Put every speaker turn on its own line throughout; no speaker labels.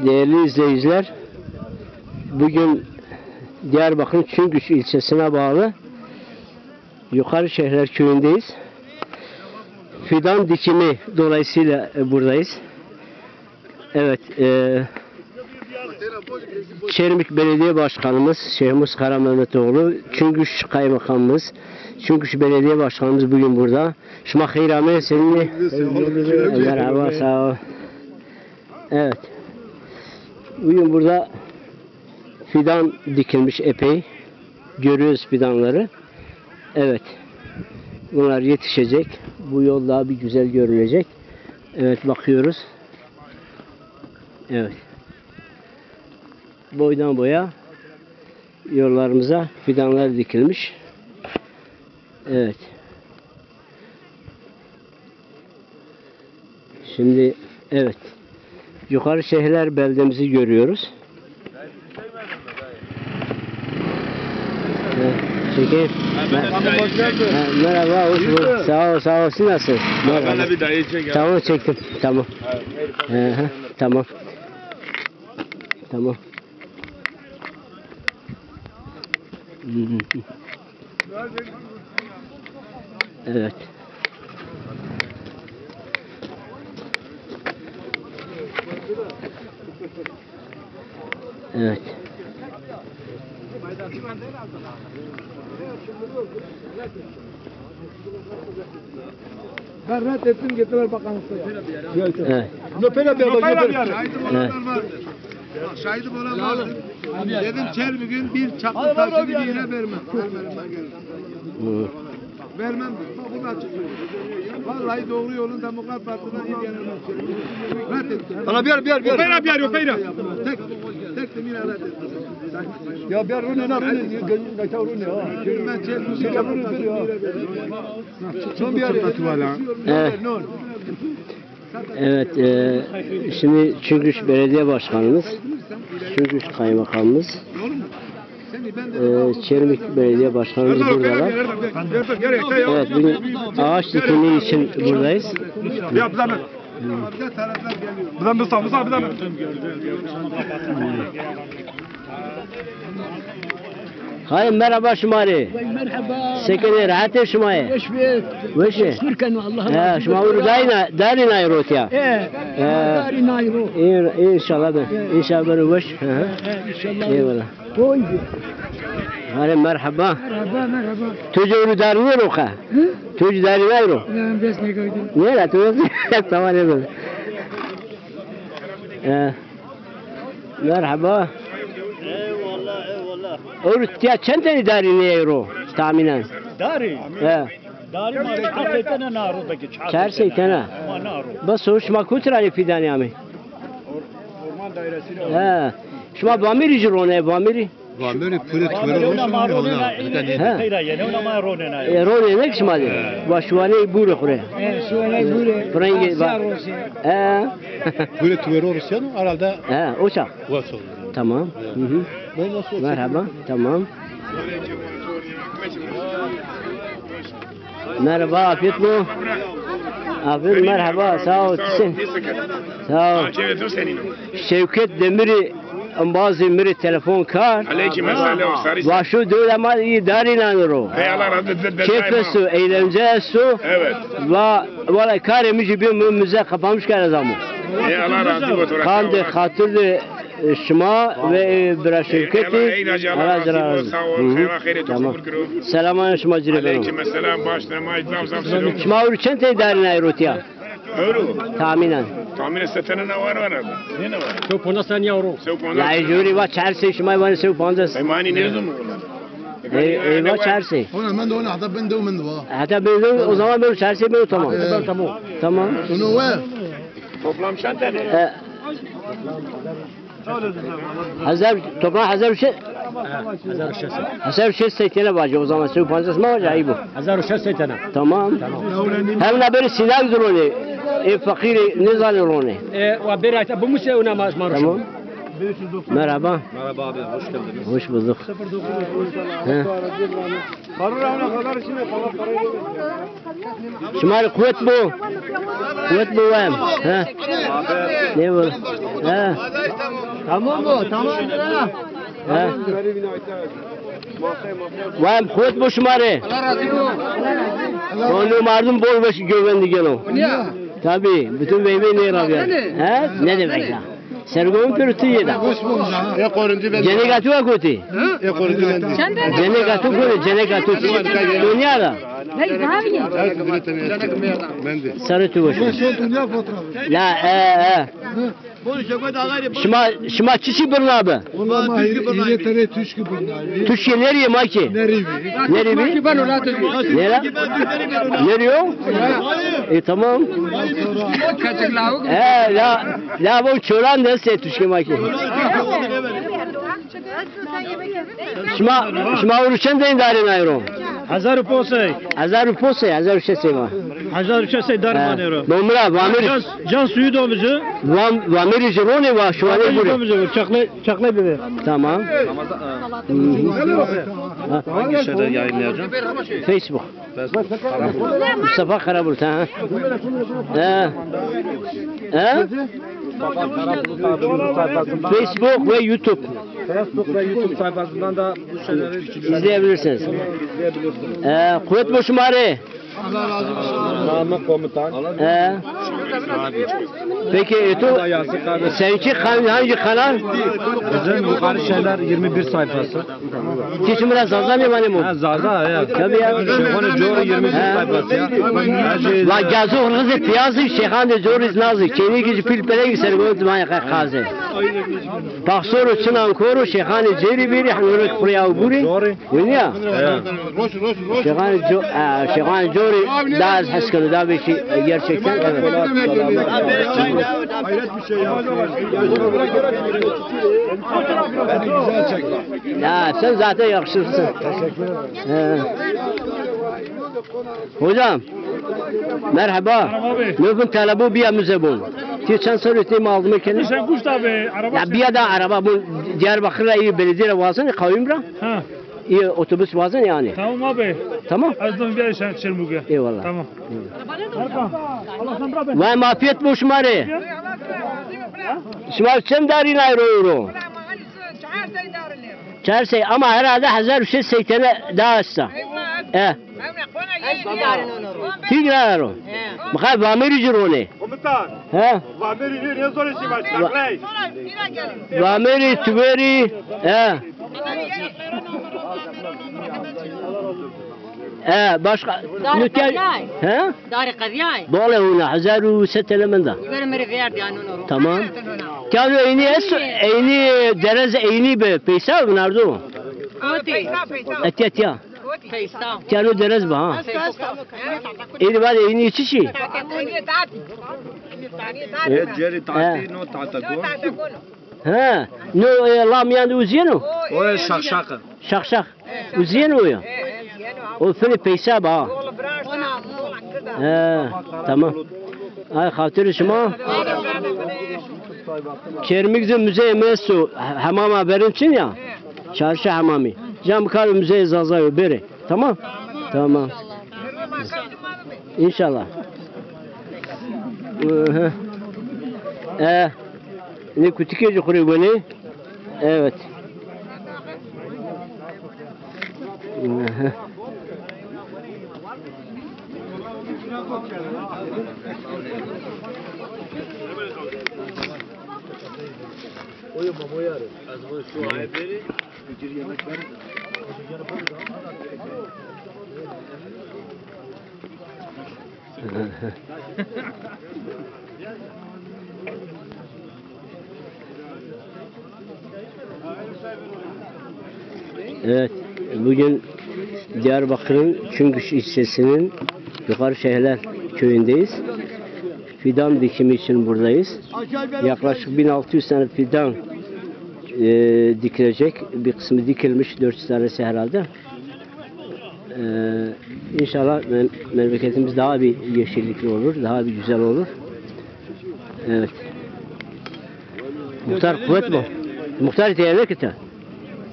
Değerli izleyiciler, bugün Diyarbakır'ın Çüngüş ilçesine bağlı Yukarı Şehirler Köyü'ndeyiz. Fidan dikimi dolayısıyla buradayız. Evet, Çermik Belediye Başkanımız Şeyh Muskara Mehmetoğlu, Çüngüş Kaymakamımız, Çüngüş Belediye Başkanımız bugün burada. Şuma hayrame seninle. Merhaba, sağ ol. Evet. Bugün burada fidan dikilmiş epey. Görüyoruz fidanları. Evet. Bunlar yetişecek. Bu yol daha bir güzel görülecek. Evet, bakıyoruz. Evet. Boydan boya yollarımıza fidanlar dikilmiş. Evet. Şimdi evet. Yukarı Şehirler beldemizi görüyoruz. Çekeyim. Merhaba, hoş bulduk. Sağ ol, sağ ol. Siz nasılsınız? Merhaba. Tamam, çektim. Tamam. Tamam. Tamam. Evet. Evet.
Ben reddettim, getirdiler bakanlıkta.
Evet.
Şahidim olan vardı. Dedim Çermik'in bir çakıl taşı bir yine vermem. Vermem. Bu da açık. Vallahi doğru yolun Demokrat Parti'den iyi gelemez. Reddettim.
Ana bir. Opera.
Tek de yine reddettim.
Ya bir rune na rune ha.
Ben Çermik'in çakıl taşı bir yine vermem.
Son bir yer.
Evet. Şimdi Çüngüş Belediye Başkanımız, Çüngüş Kaymakamımız, Çermik Belediye Başkanımız buradalar. Evet, bugün ağaç dikimi için buradayız. Hayır, merhaba Şumari.
Merhaba.
Sekene rahat Şumari. Veşe.
Türkan Allah.
Ha, Şumari dari nayrot ya.
Dari nayro.
İnşallah ben. İnşallah ben veş.
İnşallah.
Eyvallah.
Koy.
Hayır, merhaba.
Merhaba.
Çocuğunu darıyor oka. Çocuğu darıyor.
Ben bes ne koydum?
Ne la tu? Tamam efendim. Merhaba.
Eyvallah.
Ortaya çen tane dari ne euro tahminen?
Dari. Dari ma çarşeytene narudaki
Çarşeytene.
Naru.
Bas hoş ma kutrali fidan yami.
Orman dairesine.
Şuma bamiri jirone bamiri.
Vamiri pure tüveri olsun mu ona?
Rone ne kişmadi? Başvane buru kure.
Sualay bure.
Frangi ba.
Pure tüveri olsun herhalde.
Oça.
Vasıl.
Tamam. Merhaba. Tamam. Merhaba, afiyet mi? Afiyet, merhaba, sağ ol. Sağ ol. Şevket Demiri bazı miri telefon kar. Başu dövlema iyi darinanır. Keyfesu, eğlence su.
Evet.
Valla karemici bir müze kapamış kere zaman.
Allah razı olsun.
Kandı, hatırdı. Şuma ve bir şirketi
razı
Tamam. Selamun şuma cire benim.
Aleykümselam başlama icram
Şuma urçen te darina erotiya.
Euro.
Tahminen.
Tahminen satana ne var? Ne var?
Çok pona sen euro.
La juri va çarse şuma var sev pandas.
Mani ne zaman?
Va çarse.
Ona ben de ona hatta ben de o
Hatta ben o zaman ben çarse ben tamam. Tamam.
Onu var.
Toplam şantane.
Hazar şey. Hazar şey seytene bacı o zaman sev pandas mı var ya bu?
Hazar seytene.
Tamam. Hem de bir silah duruni. Fakiri ne zaliruni.
Ve bir ayta bu muse ona marş.
Tamam. Merhaba.
Merhaba abi, hoş geldiniz.
Hoş bulduk. Şimal kuvvet bu. Kuvvet bu hem. Ne bu?
Tamam mı? Tamam.
Ha? Vay kuvvet bu şumare. Onu mardum bol başı güvendi gel o. Tabii bütün beybe ne yapıyor? He? Ne demek ya? Sergom pürtü yeda. Cene gatu akuti. Cene gatu kore, cene gatu. Dünyada. Sarı tu boşu.
Dünya fotoğrafı.
La Şima çişi burnu abi.
Onlar mahir tere tüşkü bunlar.
Tuşye nereye maki?
Nerivi.
Nereye? Nere? Nereye? Tamam. La bu çoran da se tuşke maki. Şima uruçan da indarin ayro.
1000 rupiye.
1000 rupiye, 1000 rupiye sema.
1000 rupiye dar manero.
Nomra, vamir.
Can suyu domuzu.
Vamir jirone va şuvane
Suyu
buri.
domuzu. Çakla biber.
Tamam.
Hangi şeyde yayınlayacağım?
Facebook. Mustafa Karabulut ha. Facebook ve YouTube.
Facebook ve YouTube sayfasından da bu şeyleri
İzleyebilirsiniz. Kuvvet Boşumari.
Allah razı olsun.
Namık komutan.
Peki seninki hangi kanal?
Bizim yukarı şeyler 21 sayfası.
Keçim biraz zaza mı var mı?
Zaza ya.
Tabii ya.
Şeyhane Coro 21 sayfası ya.
La gazı hırgızı piyazı şeyhane Coriz nazı. Keni gici pilpele giser goyut maya kaze. Paksoro çınan koru şeyhane Ceri biri hanırık buraya buri. Dünya. Şeyhane Cori daha az haskını daha bir şey gerçekten evet.
Hayret bir şey ya. Beni güzel çekti.
Ya sen zaten yakışırsın.
Teşekkür ederim.
Hocam merhaba. Nöbün talebu bir müzebun. Geçen soruyorum aldım kendimi.
Sen kuş tabi araba.
Ya bir da araba bu Diyarbakır'a iyi belediye vasın kavimra.
Ha.
İyi otobüs vasın yani.
Tamam abi.
Tamam.
Azdan bir şey çırmıge.
Eyvallah.
Tamam.
Vay mafiyet bu şumari. Şumar çem darin ayrı. Çarşı ama herhalde 1380 daha açsa. Tigrar o. Bakay vamiri jirone.
Komutan.
He?
Vamiri ne zor işi var? Saklay.
Vamiri tüveri. Başka nükel. He?
داري قضياي
Doğru ona 1007 elementa.
يقول مري فيار دي انو
Tamam. Kâlu eyni derez eyni be peysa bunardu.
كوتي
Etiyatya.
فيسا
Kâlu derez ba ha. Eyni var eyni içişi.
Ceri tati no tatago.
Ha. No lam yandı uziyenu.
O şakşakı.
Şak. Uziyenu ya. O fili peysa ba. Tamam. Ay hatırı şuma. Kermik'de müze mesu hamam haberin için ya. Çarşı hamami. Cam kar müze zazayı beri. Tamam? Tamam. İnşallah. Ne kutikeci kuruyor bunu? Evet. Evet, bugün Diyarbakır'ın Çüngüş ilçesinin Yukarı Şehirler köyündeyiz. Fidan dikimi için buradayız. Yaklaşık 1600 tane fidan dikilecek. Bir kısmı dikilmiş, 400 tanesi herhalde. İnşallah memleketimiz daha bir yeşillikli olur, daha bir güzel olur. Evet. Muhtar kuvvet mi? Muhtar diyelim ki de.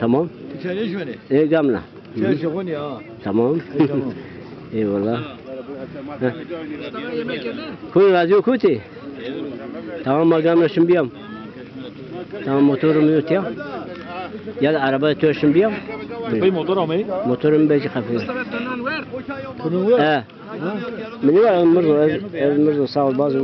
Tamam. Gamla. Tamam. Eyvallah. Kuy radyo kuti. Tamam magamla şimdiyam. Tamam motorum yok ya. Ya da arabaya törsün bir
Bey motor almayı.
Motorum beci kapıyor.
Bunun var.
He. Beni var Mirzo sağ ol bazı.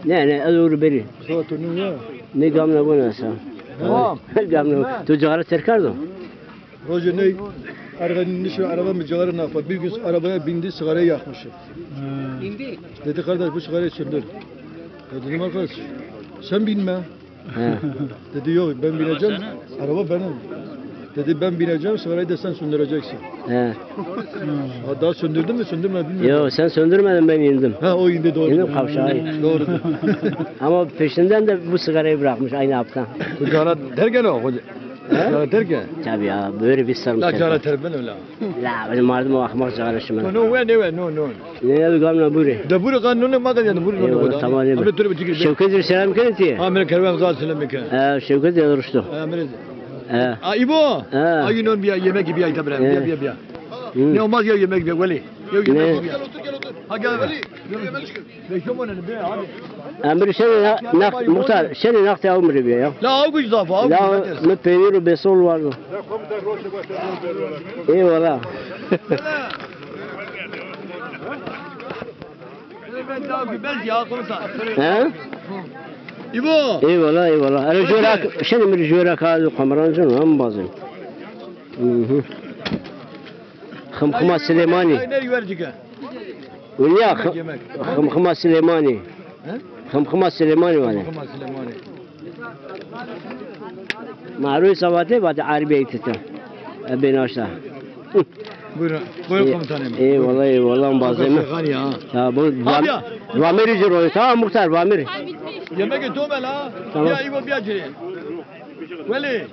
Ne doğru beri.
Sonra turnun var.
Ne gamla bu nasıl?
Tamam.
Gamla. Tu cigara terkardo.
Roger ne? Arabanın şu araba mıcaları ne yapar? Bir gün arabaya bindi sigarayı yakmış. Dedi kardeş bu sigarayı söndür. Ya dedim arkadaş sen binme.
He.
Dedi yok ben bineceğim. Araba benim. Dedi ben bineceğim sigarayı da sen söndüreceksin.
He.
Ha, daha söndürdün mü söndürmedin mi?
Yo sen söndürmedin ben indim.
Ha o indi doğru.
İndim kavşağa.
Doğru.
Ama peşinden de bu sigarayı bırakmış aynı hafta.
Bu cara derken o. Cara derken.
Tabii ya böyle bir sarım
La cara
terk.
terben öyle.
La benim vardım o ahmak sigara şimdi.
No ne no.
Ne bir gamla buri.
Da buru kanunu ma kadar buru
Eyvallah,
no.
tamam, eyvallah.
Amre turu bitik.
Şevket selam kenti.
Amre kervan zal selam meke.
Şevket yarıştı.
Amre.
He.
İbo.
He.
Ayın on bir yemek gibi ay tabi.
He.
Bir.
Hı.
Ne olmaz ya yemek bir veli. Yok
Ne?
yemek gibi. Ha gel veli. Ne şu bana ne be abi.
Emri seni nak muhtar seni nakti avmri bir ya.
La av güç zafa av.
La ne peynir besol vardı. Eyvallah.
Ben daha güzel ya konusa.
He?
İbo.
Eyvallah. Rücura seni mi rücura kadı kamerancın hem bazı. Hı. Khımkhıma Süleymani.
Ne verecek?
Unya Khımkhıma Süleymani.
He?
Khımkhıma Süleymani var.
Kama Süleymani.
Maruf savate bat Arabiye tete. Ben aşağı.
Buyurun. Buyurun komutanım.
Eyvallah bazı mı?
Gani ya.
Ya bu
Abi ya.
Vamir icra. Tamam muhtar Vamir.
Yemek etome la.
Tamam.
Ya İbo bir acele. Veli.